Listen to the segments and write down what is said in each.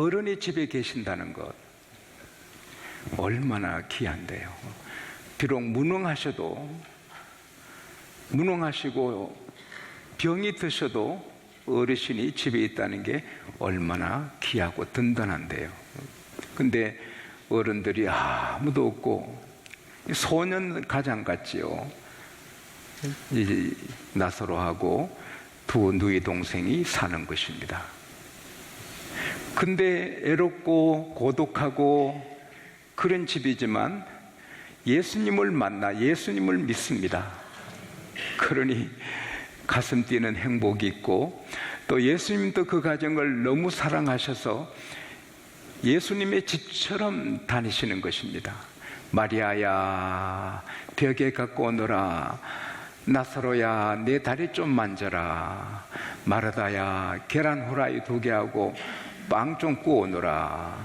어른이 집에 계신다는 것 얼마나 귀한데요. 비록 무능하시고 병이 드셔도 어르신이 집에 있다는 게 얼마나 귀하고 든든한데요. 근데 어른들이 아무도 없고 소년 가장 같지요. 이 나사로하고 두 누이 동생이 사는 것입니다. 근데 애롭고 고독하고 그런 집이지만 예수님을 만나 예수님을 믿습니다. 그러니 가슴 뛰는 행복이 있고, 또 예수님도 그 가정을 너무 사랑하셔서 예수님의 집처럼 다니시는 것입니다. 마리아야, 벽에 갖고 오너라. 나사로야, 내 다리 좀 만져라. 마르다야, 계란 후라이 2개 하고 빵 좀 구워오너라.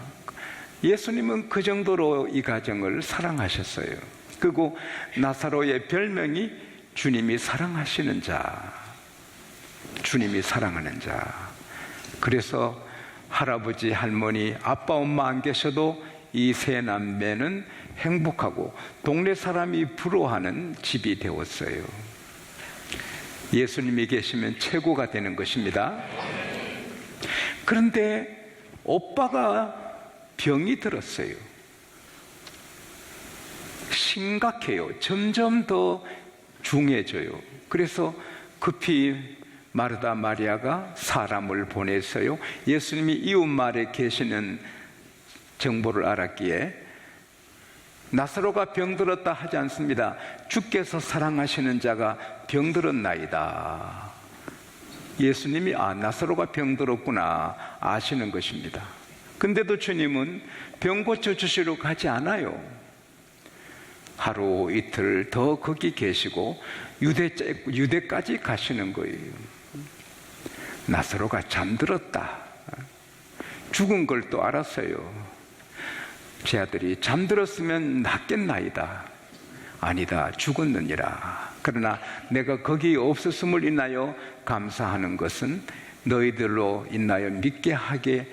예수님은 그 정도로 이 가정을 사랑하셨어요. 그리고 나사로의 별명이 주님이 사랑하시는 자, 주님이 사랑하는 자. 그래서 할아버지, 할머니, 아빠, 엄마 안 계셔도 이 세 남매는 행복하고 동네 사람이 부러워하는 집이 되었어요. 예수님이 계시면 최고가 되는 것입니다. 그런데 오빠가 병이 들었어요. 심각해요. 점점 더 중해져요. 그래서 급히 마르다 마리아가 사람을 보내서요, 예수님이 이웃마을에 계시는 정보를 알았기에 나사로가 병들었다 하지 않습니다. 주께서 사랑하시는 자가 병들었나이다. 예수님이 나사로가 병들었구나 아시는 것입니다. 근데도 주님은 병 고쳐주시러 가지 않아요. 하루 이틀 더 거기 계시고 유대까지 가시는 거예요. 나사로가 잠들었다. 죽은 걸 또 알았어요. 제 아들이 잠들었으면 낫겠나이다. 아니다, 죽었느니라. 그러나 내가 거기 없었음을 인하여 감사하는 것은 너희들로 인하여 믿게 하게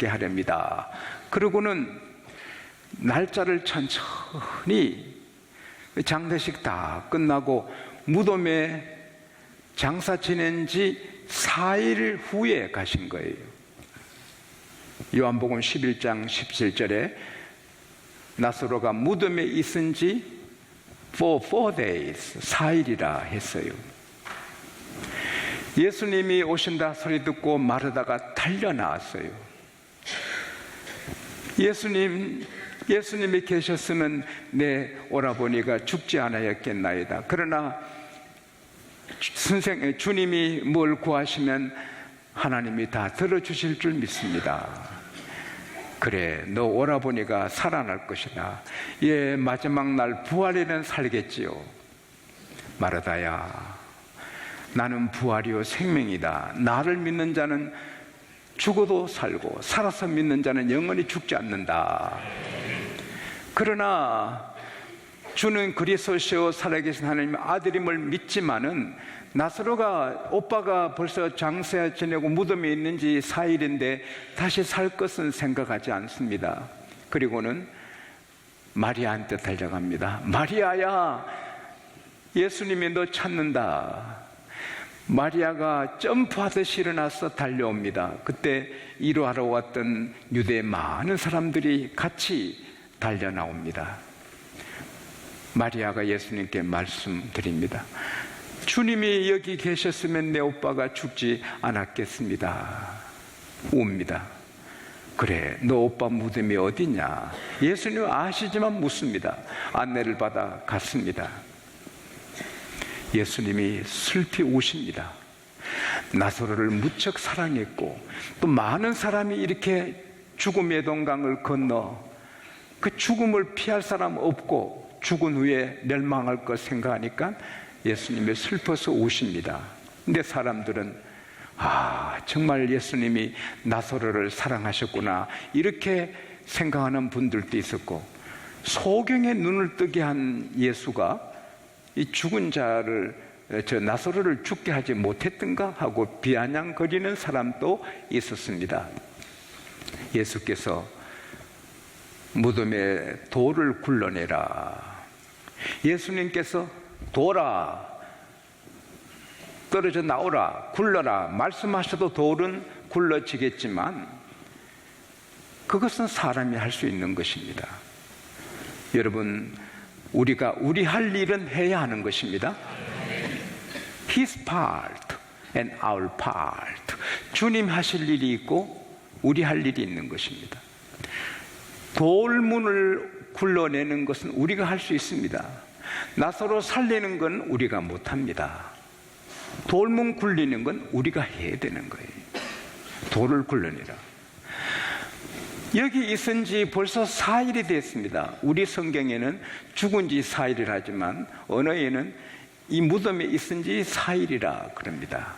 하렵니다. 그러고는 날짜를 천천히 장례식 다 끝나고 무덤에 장사 지낸 지 4일 후에 가신 거예요. 요한복음 11장 17절에 나사로가 무덤에 있은 지 for 4 days, 4일이라 했어요. 예수님이 오신다 소리 듣고 마르다가 달려 나왔어요. 예수님이 계셨으면 내 오라버니가 죽지 않았겠나이다. 그러나 주님이 뭘 구하시면 하나님이 다 들어주실 줄 믿습니다. 그래, 너 오라버니가 살아날 것이다. 예, 마지막 날 부활에는 살겠지요. 마르다야, 나는 부활이요 생명이다. 나를 믿는 자는 죽어도 살고 살아서 믿는 자는 영원히 죽지 않는다. 그러나 주는 그리스도시요 살아계신 하나님의 아들임을 믿지만은 나사로가 오빠가 벌써 장사 지내고 무덤에 있는 지 4일인데 다시 살 것은 생각하지 않습니다. 그리고는 마리아한테 달려갑니다. 마리아야, 예수님이 너 찾는다. 마리아가 점프하듯이 일어나서 달려옵니다. 그때 이루하러 왔던 유대 많은 사람들이 같이 달려 나옵니다. 마리아가 예수님께 말씀드립니다. 주님이 여기 계셨으면 내 오빠가 죽지 않았겠습니다. 웁니다. 그래, 너 오빠 무덤이 어디냐? 예수님은 아시지만 묻습니다. 안내를 받아 갔습니다. 예수님이 슬피 우십니다. 나사로를 무척 사랑했고 또 많은 사람이 이렇게 죽음의 동강을 건너 그 죽음을 피할 사람 없고 죽은 후에 멸망할 것 생각하니까 예수님이 슬퍼서 우십니다. 근데 사람들은 정말 예수님이 나사로를 사랑하셨구나 이렇게 생각하는 분들도 있었고, 소경의 눈을 뜨게 한 예수가 이 죽은 자를 나사로를 죽게 하지 못했던가 하고 비아냥거리는 사람도 있었습니다. 예수께서 무덤에 돌을 굴러내라. 예수님께서 돌아, 떨어져 나오라, 굴러라 말씀하셔도 돌은 굴러지겠지만 그것은 사람이 할 수 있는 것입니다. 여러분, 우리가 우리 할 일은 해야 하는 것입니다. His part and our part. 주님 하실 일이 있고 우리 할 일이 있는 것입니다. 돌문을 굴러내는 것은 우리가 할 수 있습니다. 나사로 살리는 건 우리가 못합니다. 돌문 굴리는 건 우리가 해야 되는 거예요. 돌을 굴러내라. 여기 있은 지 벌써 4일이 됐습니다. 우리 성경에는 죽은 지 4일을 하지만 언어에는 이 무덤에 있은 지 4일이라 그럽니다.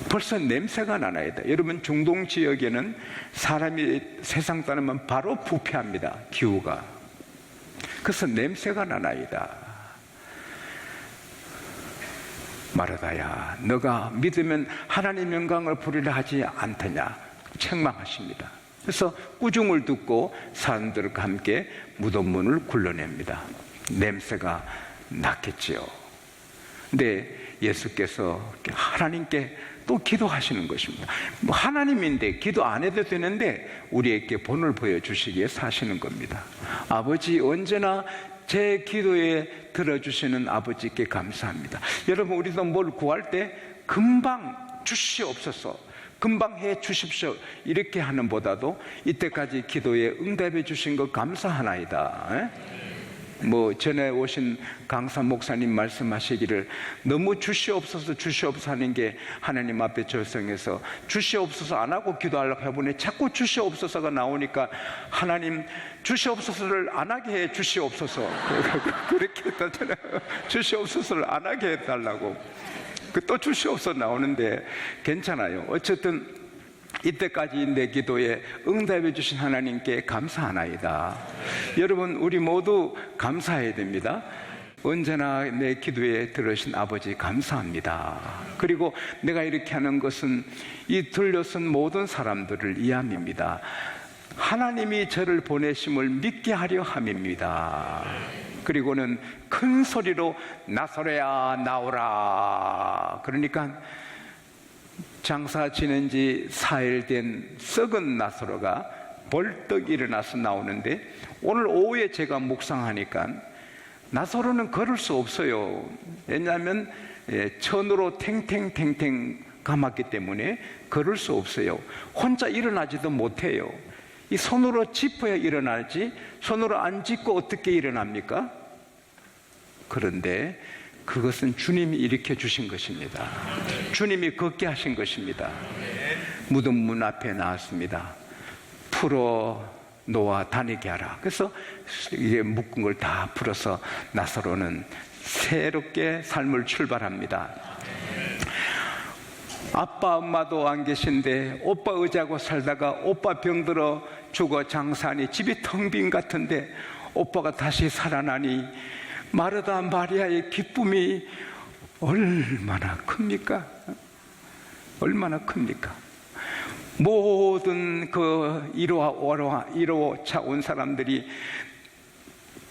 벌써 냄새가 나나이다. 여러분, 중동 지역에는 사람이 세상 떠나면 바로 부패합니다. 기후가. 그래서 냄새가 나나이다. 마르다야, 너가 믿으면 하나님 영광을 부리려 하지 않더냐 책망하십니다. 그래서 꾸중을 듣고 사람들과 함께 무덤문을 굴러냅니다. 냄새가 났겠지요. 근데 예수께서 하나님께 또 기도하시는 것입니다. 하나님인데 기도 안 해도 되는데 우리에게 본을 보여주시기 위해서 하시는 겁니다. 아버지, 언제나 제 기도에 들어주시는 아버지께 감사합니다. 여러분, 우리도 뭘 구할 때 금방 주시옵소서, 금방 해 주십시오 이렇게 하는 보다도 이때까지 기도에 응답해 주신 것 감사하나이다. 전에 오신 강사 목사님 말씀하시기를 너무 주시옵소서 주시옵소서 하는 게 하나님 앞에 절성해서 주시옵소서 안 하고 기도하려고 해보니 자꾸 주시옵소서가 나오니까 하나님 주시옵소서를 안 하게 해 주시옵소서 그렇게 했다잖아요. 주시옵소서를 안 하게 해달라고. 또 주시옵소서 나오는데 괜찮아요. 어쨌든 이때까지 내 기도에 응답해 주신 하나님께 감사하나이다. 여러분, 우리 모두 감사해야 됩니다. 언제나 내 기도에 들으신 아버지 감사합니다. 그리고 내가 이렇게 하는 것은 이 들려선 모든 사람들을 위함입니다. 하나님이 저를 보내심을 믿게 하려 함입니다. 그리고는 큰 소리로 나사로야 나오라. 그러니까 장사 지낸 지 4일 된 썩은 나사로가 벌떡 일어나서 나오는데, 오늘 오후에 제가 묵상하니까 나사로는 걸을 수 없어요. 왜냐하면 천으로 탱탱탱탱 감았기 때문에 걸을 수 없어요. 혼자 일어나지도 못해요. 이 손으로 짚어야 일어나지, 손으로 안 짚고 어떻게 일어납니까? 그런데 그것은 주님이 일으켜 주신 것입니다. 주님이 걷게 하신 것입니다. 무덤 문 앞에 나왔습니다. 풀어 놓아 다니게 하라. 그래서 이제 묶은 걸 다 풀어서 나사로는 새롭게 삶을 출발합니다. 아빠 엄마도 안 계신데 오빠 의지하고 살다가 오빠 병들어 죽어 장사하니 집이 텅 빈 같은데 오빠가 다시 살아나니 마르다 마리아의 기쁨이 얼마나 큽니까? 얼마나 큽니까? 모든 그 1호차 온 사람들이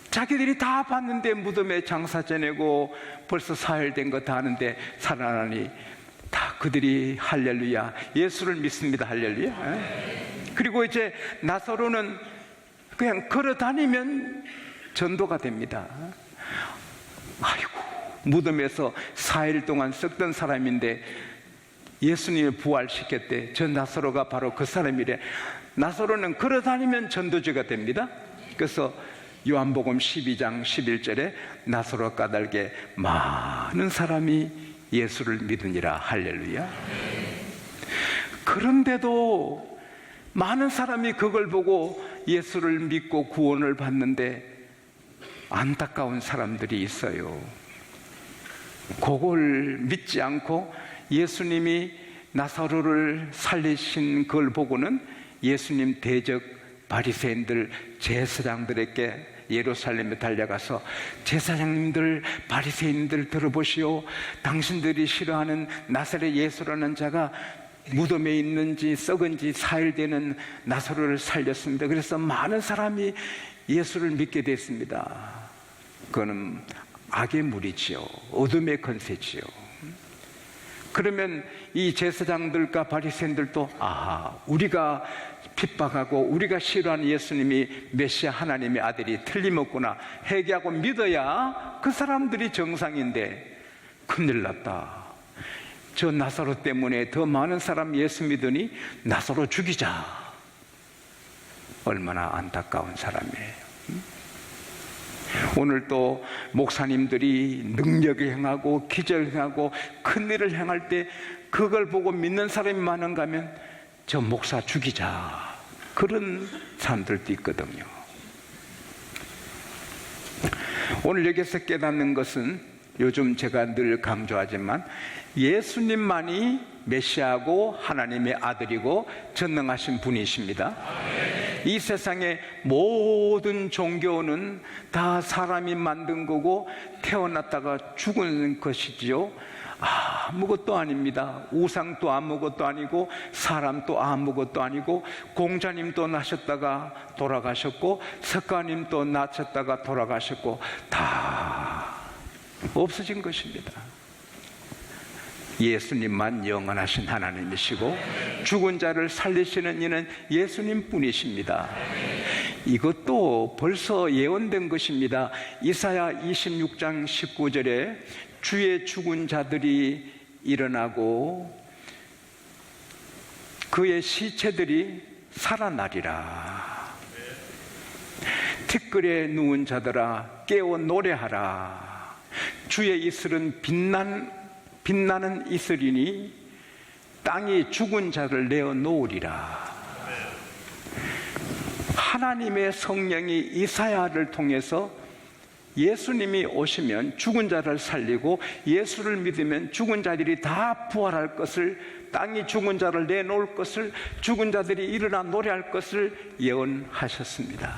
자기들이 다 봤는데 무덤에 장사 지내고 벌써 4일 된 거 다 아는데 살아나니 다 그들이 할렐루야, 예수를 믿습니다. 할렐루야. 그리고 이제 나사로는 그냥 걸어 다니면 전도가 됩니다. 아이고, 무덤에서 4일 동안 썩던 사람인데 예수님이 부활시켰대. 저 나사로가 바로 그 사람이래. 나사로는 걸어 다니면 전도주가 됩니다. 그래서 요한복음 12장 11절에 나사로 까닭에 많은 사람이 예수를 믿으니라. 할렐루야. 그런데도 많은 사람이 그걸 보고 예수를 믿고 구원을 받는데 안타까운 사람들이 있어요. 그걸 믿지 않고 예수님이 나사로를 살리신 걸 보고는 예수님 대적 바리새인들 제사장들에게 예루살렘에 달려가서 제사장님들, 바리새인들 들어보시오. 당신들이 싫어하는 나사렛 예수라는 자가 무덤에 있는지 썩은 지 4일 되는 나사로를 살렸습니다. 그래서 많은 사람이 예수를 믿게 됐습니다. 그거는 악의 무리지요. 어둠의 권세지요. 그러면 이 제사장들과 바리새인들도 우리가 핍박하고 우리가 싫어하는 예수님이 메시아 하나님의 아들이 틀림없구나 회개하고 믿어야 그 사람들이 정상인데 큰일 났다. 저 나사로 때문에 더 많은 사람이 예수 믿으니 나사로 죽이자. 얼마나 안타까운 사람이에요. 오늘 또 목사님들이 능력을 행하고 기적을 행하고 큰일을 행할 때 그걸 보고 믿는 사람이 많은가 하면 저 목사 죽이자. 그런 사람들도 있거든요. 오늘 여기서 깨닫는 것은 요즘 제가 늘 강조하지만 예수님만이 메시아고 하나님의 아들이고 전능하신 분이십니다. 이 세상의 모든 종교는 다 사람이 만든 거고 태어났다가 죽은 것이지요. 아무것도 아닙니다. 우상도 아무것도 아니고 사람도 아무것도 아니고 공자님도 나셨다가 돌아가셨고 석가님도 나셨다가 돌아가셨고 다 없어진 것입니다. 예수님만 영원하신 하나님이시고 죽은 자를 살리시는 이는 예수님 뿐이십니다. 이것도 벌써 예언된 것입니다. 이사야 26장 19절에 주의 죽은 자들이 일어나고 그의 시체들이 살아나리라. 티끌에 누운 자들아 깨어 노래하라. 주의 이슬은 빛나는 이슬이니 땅이 죽은 자를 내어 놓으리라. 하나님의 성령이 이사야를 통해서 예수님이 오시면 죽은 자를 살리고 예수를 믿으면 죽은 자들이 다 부활할 것을, 땅이 죽은 자를 내놓을 것을, 죽은 자들이 일어나 노래할 것을 예언하셨습니다.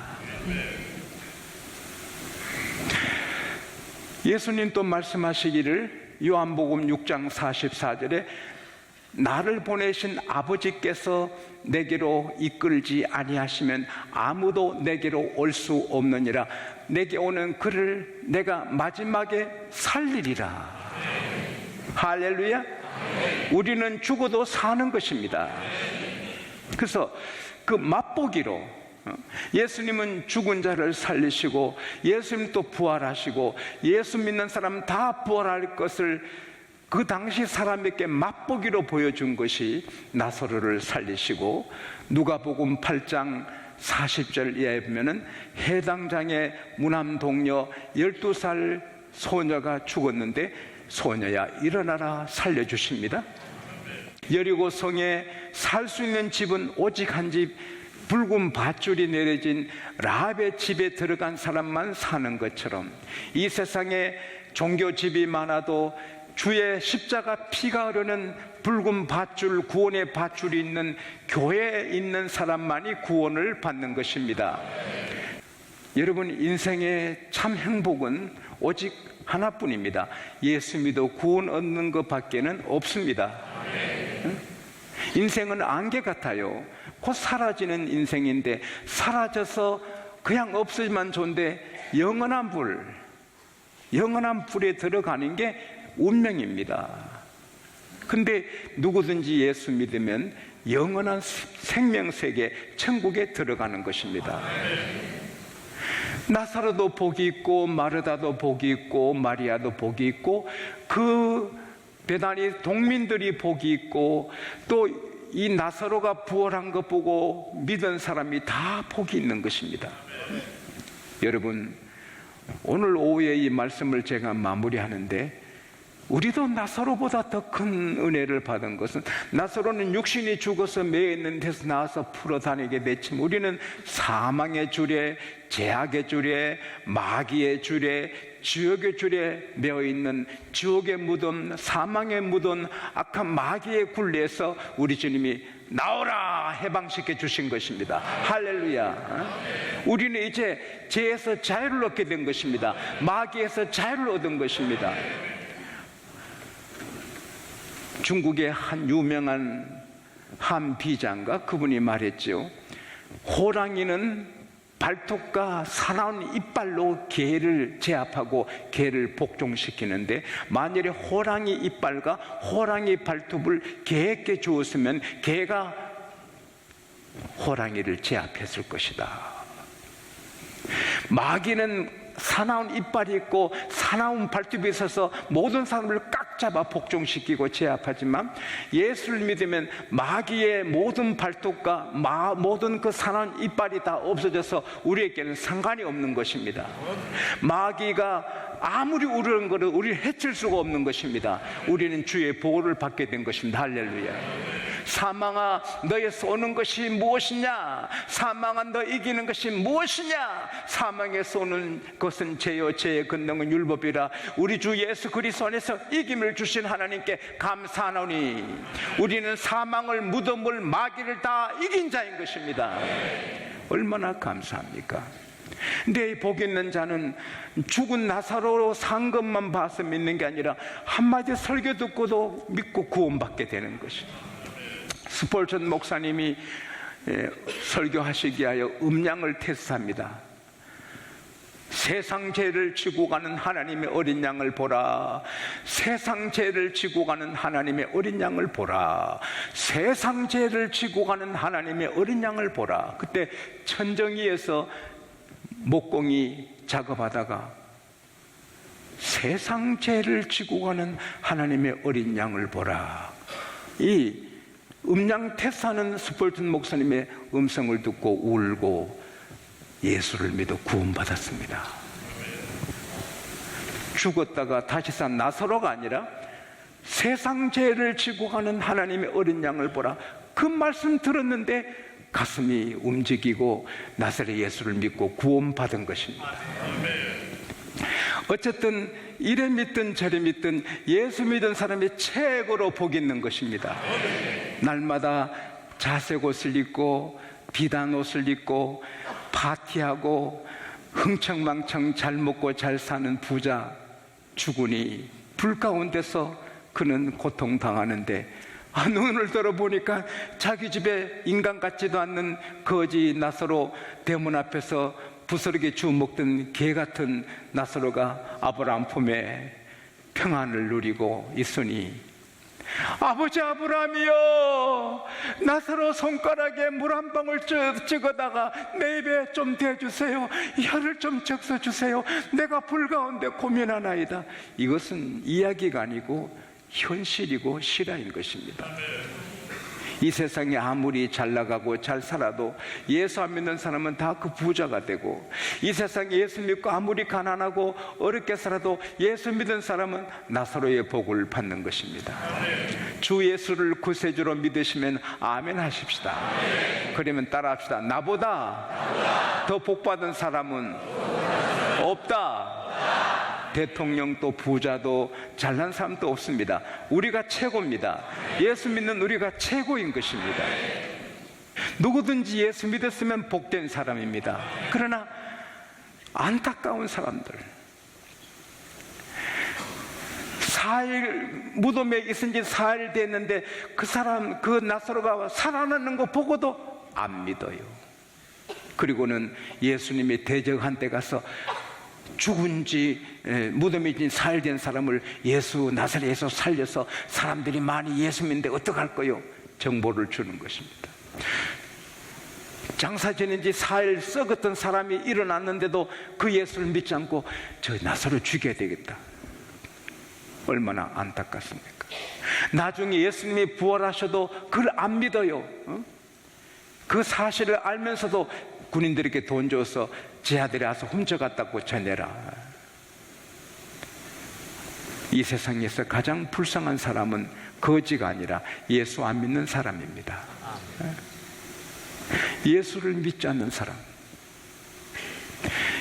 예수님 또 말씀하시기를 요한복음 6장 44절에 나를 보내신 아버지께서 내게로 이끌지 아니하시면 아무도 내게로 올 수 없느니라. 내게 오는 그를 내가 마지막에 살리리라. 할렐루야. 우리는 죽어도 사는 것입니다. 그래서 그 맛보기로 예수님은 죽은 자를 살리시고 예수님 또 부활하시고 예수 믿는 사람 다 부활할 것을 그 당시 사람에게 맛보기로 보여준 것이 나사로를 살리시고, 누가복음 8장 40절 이하에 보면은 해당장의 무남 동료 12살 소녀가 죽었는데 소녀야 일어나라 살려주십니다. 여리고 성에 살 수 있는 집은 오직 한 집, 붉은 밧줄이 내려진 라합의 집에 들어간 사람만 사는 것처럼 이 세상에 종교집이 많아도 주의 십자가 피가 흐르는 붉은 밧줄, 구원의 밧줄이 있는 교회에 있는 사람만이 구원을 받는 것입니다. 여러분, 인생의 참 행복은 오직 하나뿐입니다. 예수 믿어 구원 얻는 것밖에는 없습니다. 인생은 안개 같아요. 곧 사라지는 인생인데 사라져서 그냥 없어지만 좋은데 영원한 불에 들어가는 게 운명입니다. 근데 누구든지 예수 믿으면 영원한 생명세계 천국에 들어가는 것입니다. 나사로도 복이 있고 마르다도 복이 있고 마리아도 복이 있고 그 베다니 동민들이 복이 있고 또 이 나사로가 부활한 것 보고 믿은 사람이 다 복이 있는 것입니다. 여러분, 오늘 오후에 이 말씀을 제가 마무리하는데 우리도 나사로보다 더 큰 은혜를 받은 것은, 나사로는 육신이 죽어서 매여 있는 데서 나와서 풀어다니게 됐지만 우리는 사망의 줄에, 죄악의 줄에, 마귀의 줄에, 지옥의 줄에 매여 있는 지옥의 무덤, 사망의 무덤, 악한 마귀의 굴레에서 우리 주님이 나오라 해방시켜 주신 것입니다. 할렐루야. 우리는 이제 죄에서 자유를 얻게 된 것입니다. 마귀에서 자유를 얻은 것입니다. 중국의 한 유명한 한 비장가 그분이 말했죠. 호랑이는 발톱과 사나운 이빨로 개를 제압하고 개를 복종시키는데, 만일에 호랑이 이빨과 호랑이 발톱을 개에게 주었으면 개가 호랑이를 제압했을 것이다. 마귀는 사나운 이빨이 있고 사나운 발톱이 있어서 모든 사람을 꽉 잡아 복종시키고 제압하지만, 예수를 믿으면 마귀의 모든 발톱과 모든 그 사나운 이빨이 다 없어져서 우리에게는 상관이 없는 것입니다. 마귀가 아무리 우려는 것을 우리를 해칠 수가 없는 것입니다. 우리는 주의 보호를 받게 된 것입니다. 할렐루야. 사망아 너에서 오는 것이 무엇이냐? 사망아 너 이기는 것이 무엇이냐? 사망에서 오는 것은 죄요 죄의 근능은 율법이라. 우리 주 예수 그리스도 안에서 이김을 주신 하나님께 감사하노니 우리는 사망을, 무덤을, 마귀를 다 이긴 자인 것입니다. 얼마나 감사합니까? 근데 복 있는 자는 죽은 나사로로 산 것만 봐서 믿는 게 아니라 한마디 설교 듣고도 믿고 구원받게 되는 것입니다. 스폴전 목사님이 설교하시기 위하여 음양을 테스트합니다. 세상 죄를 지고 가는 하나님의 어린 양을 보라. 세상 죄를 지고 가는 하나님의 어린 양을 보라. 세상 죄를 지고 가는 하나님의 어린 양을 보라. 그때 천정위에서 목공이 작업하다가 세상 죄를 지고 가는 하나님의 어린 양을 보라. 이 음양 테스트하는 스폴튼 목사님의 음성을 듣고 울고 예수를 믿어 구원받았습니다. 죽었다가 다시 산 나사로가 아니라 세상 죄를 지고 가는 하나님의 어린 양을 보라. 그 말씀 들었는데 가슴이 움직이고 나사렛 예수를 믿고 구원받은 것입니다. 어쨌든 이래 믿든 저래 믿든 예수 믿은 사람이 최고로 복 있는 것입니다. 날마다 자색 옷을 입고 비단 옷을 입고 파티하고 흥청망청 잘 먹고 잘 사는 부자 주군이 불 가운데서 그는 고통당하는데, 눈을 들어보니까 자기 집에 인간 같지도 않는 거지 나사로 대문 앞에서 부스러기 주먹던 개 같은 나사로가 아브라함 품에 평안을 누리고 있으니, 아버지 아브라함이여, 나사로 손가락에 물 한 방울 찍어다가 내 입에 좀 대주세요. 혀를 좀 적셔주세요. 내가 불 가운데 고민하나이다. 이것은 이야기가 아니고 현실이고 실화인 것입니다. 이 세상에 아무리 잘 나가고 잘 살아도 예수 안 믿는 사람은 다 그 부자가 되고, 이 세상에 예수 믿고 아무리 가난하고 어렵게 살아도 예수 믿은 사람은 나사로의 복을 받는 것입니다. 주 예수를 구세주로 믿으시면 아멘 하십시다. 그러면 따라합시다. 나보다 더 복받은 사람은 없다. 대통령도 부자도 잘난 사람도 없습니다. 우리가 최고입니다. 예수 믿는 우리가 최고인 것입니다. 누구든지 예수 믿었으면 복된 사람입니다. 그러나 안타까운 사람들, 무덤에 있은 지 4일 됐는데 그 사람, 그 나사로가 살아나는 거 보고도 안 믿어요. 그리고는 예수님이 대적한 데 가서 죽은 지 무덤에 진 4일 된 사람을 예수 나사렛에서 살려서 사람들이 많이 예수 믿는데 어떡할 거요? 정보를 주는 것입니다. 장사 지낸 지 4일 썩었던 사람이 일어났는데도 그 예수를 믿지 않고 저 나사렛 죽여야 되겠다. 얼마나 안타깝습니까? 나중에 예수님이 부활하셔도 그걸 안 믿어요. 그 사실을 알면서도 군인들에게 돈 줘서 제 아들이 와서 훔쳐갔다고 전해라. 이 세상에서 가장 불쌍한 사람은 거지가 아니라 예수 안 믿는 사람입니다. 예수를 믿지 않는 사람,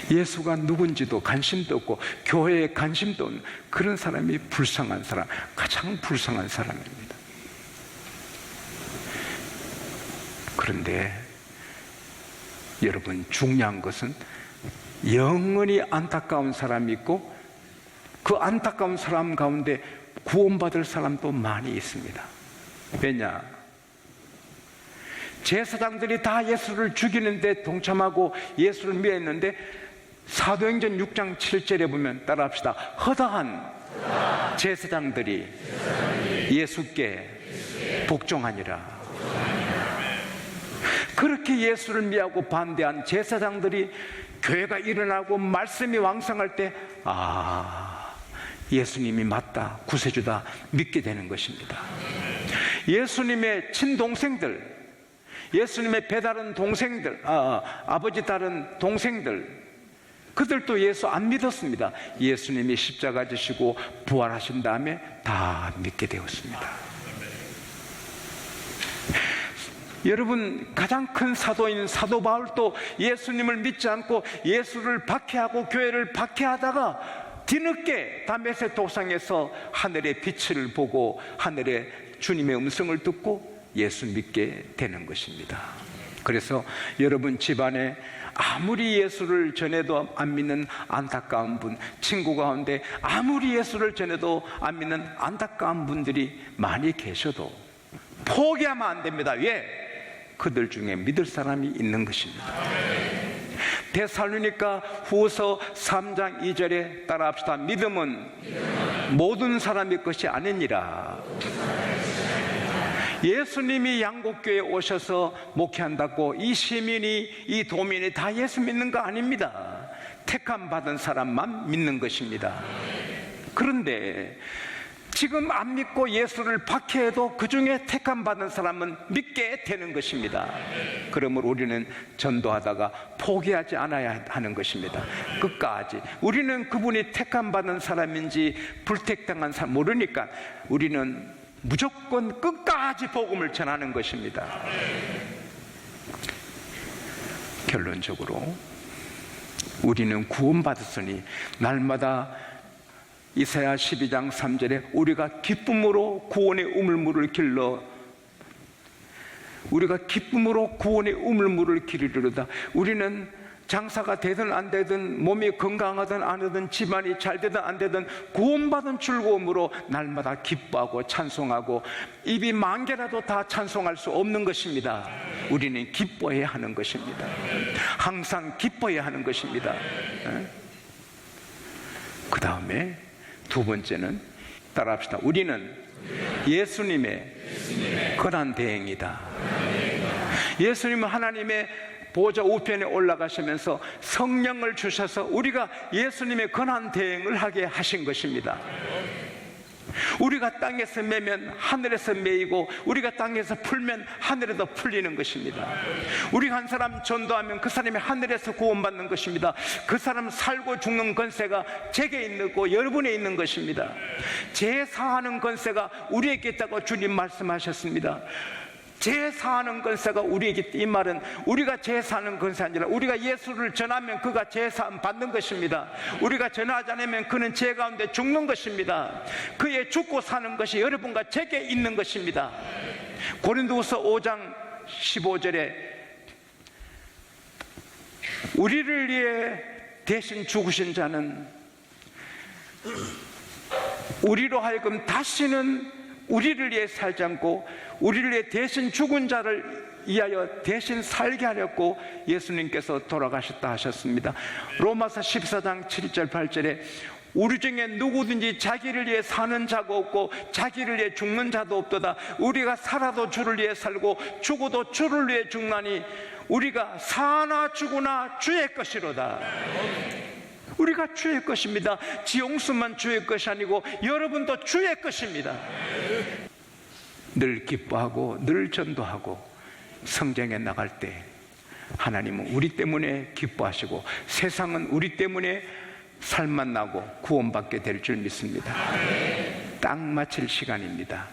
예수가 누군지도 관심도 없고 교회에 관심도 없는 그런 사람이 불쌍한 사람, 가장 불쌍한 사람입니다. 그런데 여러분, 중요한 것은 영원히 안타까운 사람이 있고 그 안타까운 사람 가운데 구원받을 사람도 많이 있습니다. 왜냐? 제사장들이 다 예수를 죽이는데 동참하고 예수를 미워했는데 사도행전 6장 7절에 보면 따라합시다. 허다한 제사장들이 예수께 복종하니라. 그렇게 예수를 미워하고 반대한 제사장들이 교회가 일어나고 말씀이 왕성할 때 예수님이 맞다, 구세주다 믿게 되는 것입니다. 예수님의 친동생들, 예수님의 배다른 동생들, 아버지 다른 동생들, 그들도 예수 안 믿었습니다. 예수님이 십자가 지시고 부활하신 다음에 다 믿게 되었습니다. 여러분, 가장 큰 사도인 사도 바울도 예수님을 믿지 않고 예수를 박해하고 교회를 박해하다가 뒤늦게 다메섹 도상에서 하늘의 빛을 보고 하늘의 주님의 음성을 듣고 예수 믿게 되는 것입니다. 그래서 여러분 집안에 아무리 예수를 전해도 안 믿는 안타까운 분, 친구 가운데 아무리 예수를 전해도 안 믿는 안타까운 분들이 많이 계셔도 포기하면 안 됩니다. 왜? 그들 중에 믿을 사람이 있는 것입니다. 데살로니가 후서 3장 2절에 따라합시다. 믿음은 모든 사람의 것이 아니니라. 예수님이 양곡교회에 오셔서 목회한다고 이 시민이, 이 도민이 다 예수 믿는 거 아닙니다. 택함 받은 사람만 믿는 것입니다. 그런데 지금 안 믿고 예수를 박해해도 그 중에 택함 받은 사람은 믿게 되는 것입니다. 그러므로 우리는 전도하다가 포기하지 않아야 하는 것입니다. 끝까지. 우리는 그분이 택함 받은 사람인지 불택당한 사람 모르니까 우리는 무조건 끝까지 복음을 전하는 것입니다. 결론적으로 우리는 구원받았으니 날마다 이사야 12장 3절에 우리가 기쁨으로 구원의 우물물을 길러 우리가 기쁨으로 구원의 우물물을 기르리로다. 우리는 장사가 되든 안 되든 몸이 건강하든 안 하든 집안이 잘 되든 안 되든 구원받은 즐거움으로 날마다 기뻐하고 찬송하고 입이 만 개라도 다 찬송할 수 없는 것입니다. 우리는 기뻐해야 하는 것입니다. 항상 기뻐해야 하는 것입니다. 그 다음에 두 번째는 따라합시다. 우리는 예수님의 권한 대행이다. 예수님은 하나님의 보좌 우편에 올라가시면서 성령을 주셔서 우리가 예수님의 권한 대행을 하게 하신 것입니다. 우리가 땅에서 매면 하늘에서 매이고 우리가 땅에서 풀면 하늘에도 풀리는 것입니다. 우리가 한 사람 전도하면 그 사람이 하늘에서 구원받는 것입니다. 그 사람 살고 죽는 권세가 제게 있고 여러분에 있는 것입니다. 제사하는 권세가 우리에게 있다고 주님 말씀하셨습니다. 제사하는 권세가 우리에게 있다. 이 말은 우리가 제사하는 권세 아니라 우리가 예수를 전하면 그가 제사함 받는 것입니다. 우리가 전하지 않으면 그는 죄 가운데 죽는 것입니다. 그의 죽고 사는 것이 여러분과 제게 있는 것입니다. 고린도후서 5장 15절에 우리를 위해 대신 죽으신 자는 우리로 하여금 다시는 우리를 위해 살지 않고 우리를 위해 대신 죽은 자를 위하여 대신 살게 하렸고 예수님께서 돌아가셨다 하셨습니다. 로마서 14장 7절 8절에 우리 중에 누구든지 자기를 위해 사는 자가 없고 자기를 위해 죽는 자도 없도다. 우리가 살아도 주를 위해 살고 죽어도 주를 위해 죽나니 우리가 사나 죽으나 주의 것이로다. 우리가 주의 것입니다. 지용수만 주의 것이 아니고 여러분도 주의 것입니다. 늘 기뻐하고 늘 전도하고 성장해 나갈 때 하나님은 우리 때문에 기뻐하시고 세상은 우리 때문에 살만 나고 구원받게 될 줄 믿습니다. 딱 마칠 시간입니다.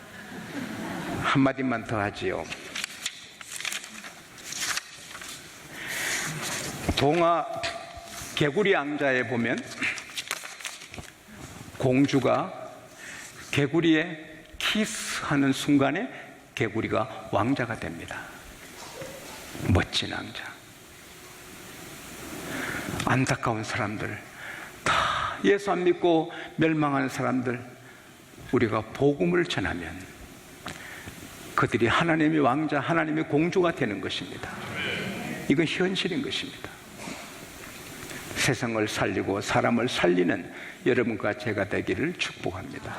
한마디만 더 하지요. 동화 개구리 왕자에 보면 공주가 개구리에 키스하는 순간에 개구리가 왕자가 됩니다. 멋진 왕자. 안타까운 사람들, 다 예수 안 믿고 멸망하는 사람들, 우리가 복음을 전하면 그들이 하나님의 왕자, 하나님의 공주가 되는 것입니다. 이건 현실인 것입니다. 세상을 살리고 사람을 살리는 여러분과 제가 되기를 축복합니다.